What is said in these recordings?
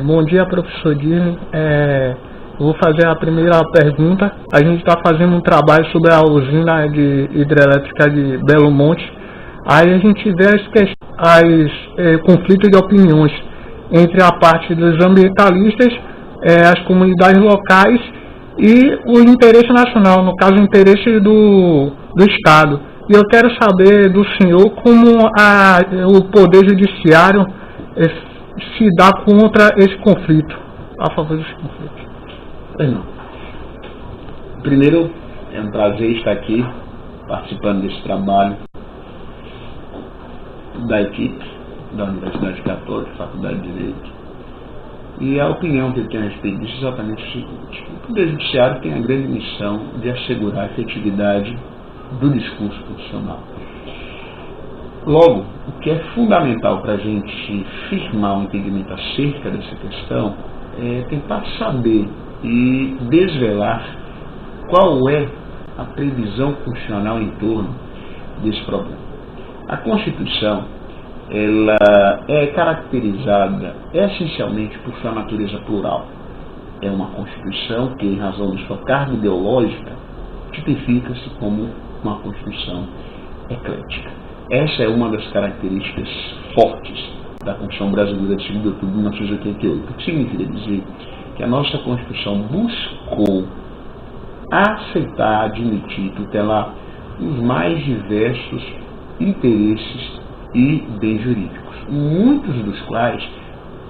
Bom dia, professor Dirne. Vou fazer a primeira pergunta. A gente está fazendo um trabalho sobre a usina de hidrelétrica de Belo Monte. Aí a gente vê conflitos de opiniões entre a parte dos ambientalistas, as comunidades locais e o interesse nacional, no caso o interesse do Estado. E eu quero saber do senhor como o Poder Judiciário se dá contra esse conflito, a favor desse conflito. Primeiro, é um prazer estar aqui participando desse trabalho da equipe da Universidade Católica, Faculdade de Direito. E a opinião que eu tenho a respeito disso é exatamente o seguinte: o Poder Judiciário tem a grande missão de assegurar a efetividade do discurso constitucional. Logo, o que é fundamental para a gente firmar um entendimento acerca dessa questão é tentar saber e desvelar qual é a previsão constitucional em torno desse problema. A Constituição, ela é caracterizada essencialmente por sua natureza plural. É uma Constituição que, em razão de sua carga ideológica, tipifica-se como uma Constituição eclética. Essa é uma das características fortes da Constituição Brasileira de 2 de outubro de 1988. O que significa dizer que a nossa Constituição buscou aceitar, admitir, tutelar os mais diversos interesses e bens jurídicos, muitos dos quais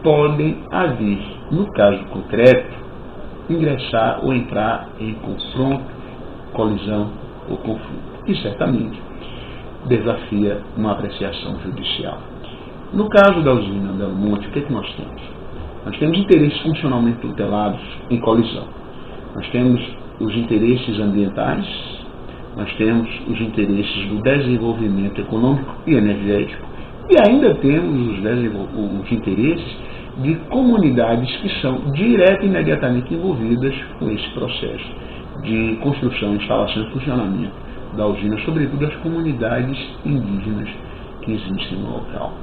podem haver, no caso concreto, ingressar ou entrar em confronto, colisão ou conflito, e certamente desafia uma apreciação judicial. No caso da usina Belo Monte, o que nós temos? Nós temos interesses funcionalmente tutelados em colisão. Nós temos os interesses ambientais, nós temos os interesses do desenvolvimento econômico e energético, e ainda temos os interesses de comunidades que são direta e imediatamente envolvidas com esse processo de construção, instalação e funcionamento da usina, sobretudo as comunidades indígenas que existem no local.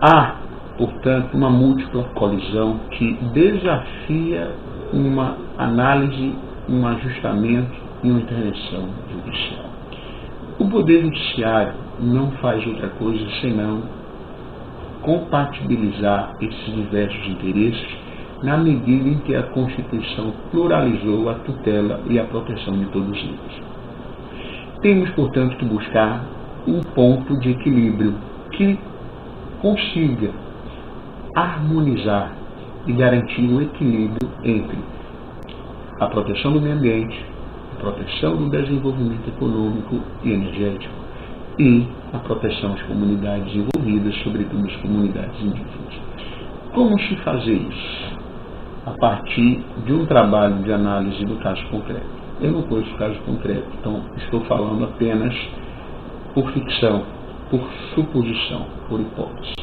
Há, portanto, uma múltipla colisão que desafia uma análise, um ajustamento e uma intervenção judicial. O Poder Judiciário não faz outra coisa senão compatibilizar esses diversos interesses na medida em que a Constituição pluralizou a tutela e a proteção de todos eles. Temos, portanto, que buscar um ponto de equilíbrio que consiga harmonizar e garantir o equilíbrio entre a proteção do meio ambiente, a proteção do desenvolvimento econômico e energético e a proteção às comunidades envolvidas, sobretudo as comunidades indígenas. Como se fazer isso? A partir de um trabalho de análise do caso concreto. Eu não conheço o caso concreto, então estou falando apenas por ficção, por suposição, por hipótese.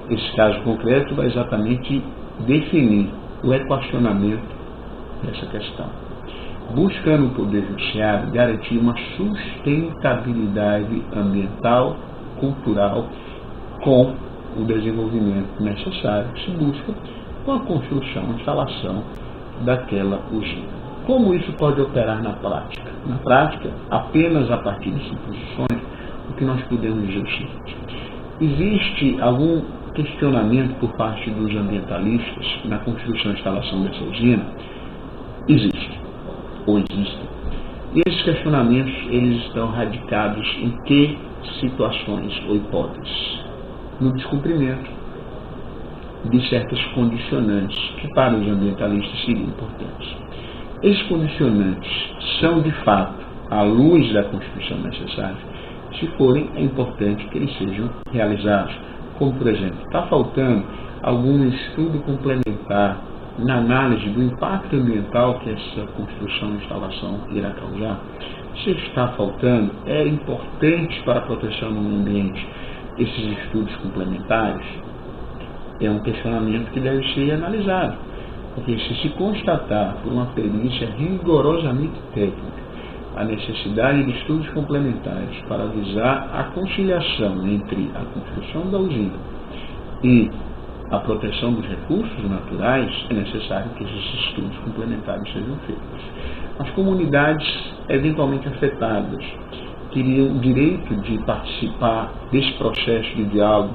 Esse caso concreto vai exatamente definir o equacionamento dessa questão, buscando o Poder Judiciário garantir uma sustentabilidade ambiental, cultural, com o desenvolvimento necessário que se busca com a construção, a instalação daquela usina. Como isso pode operar na prática? Na prática, apenas a partir de suposições, o que nós podemos dizer é o seguinte: existe algum questionamento por parte dos ambientalistas na construção e instalação dessa usina? Existe, ou existem. E esses questionamentos, eles estão radicados em que situações ou hipóteses? No descumprimento de certas condicionantes que para os ambientalistas seriam importantes. Esses condicionantes são, de fato, à luz da Constituição necessários. Se forem, é importante que eles sejam realizados. Como, por exemplo, está faltando algum estudo complementar na análise do impacto ambiental que essa construção e instalação irá causar? Se está faltando, é importante para a proteção do meio ambiente esses estudos complementares? É um questionamento que deve ser analisado, porque se constatar por uma perícia rigorosamente técnica a necessidade de estudos complementares para visar a conciliação entre a construção da usina e a proteção dos recursos naturais, é necessário que esses estudos complementares sejam feitos. As comunidades eventualmente afetadas teriam o direito de participar desse processo de diálogo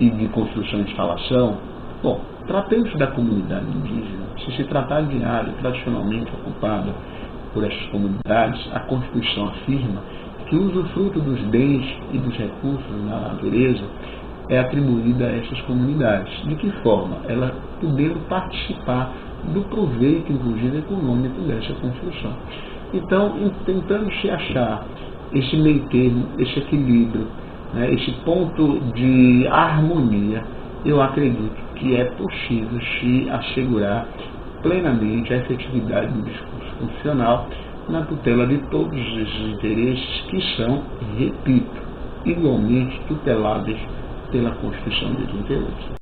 e de construção e instalação? Bom, tratando-se da comunidade indígena, se tratar de área tradicionalmente ocupada por essas comunidades, a Constituição afirma que o usufruto dos bens e dos recursos na natureza é atribuída a essas comunidades. De que forma? Elas puderam participar do proveito, inclusive econômico, dessa construção. Então, tentando se achar esse meio termo, esse equilíbrio, né, esse ponto de harmonia, eu acredito que é possível se assegurar plenamente a efetividade do discurso constitucional na tutela de todos esses interesses que são, repito, igualmente tutelados pela Constituição de 88.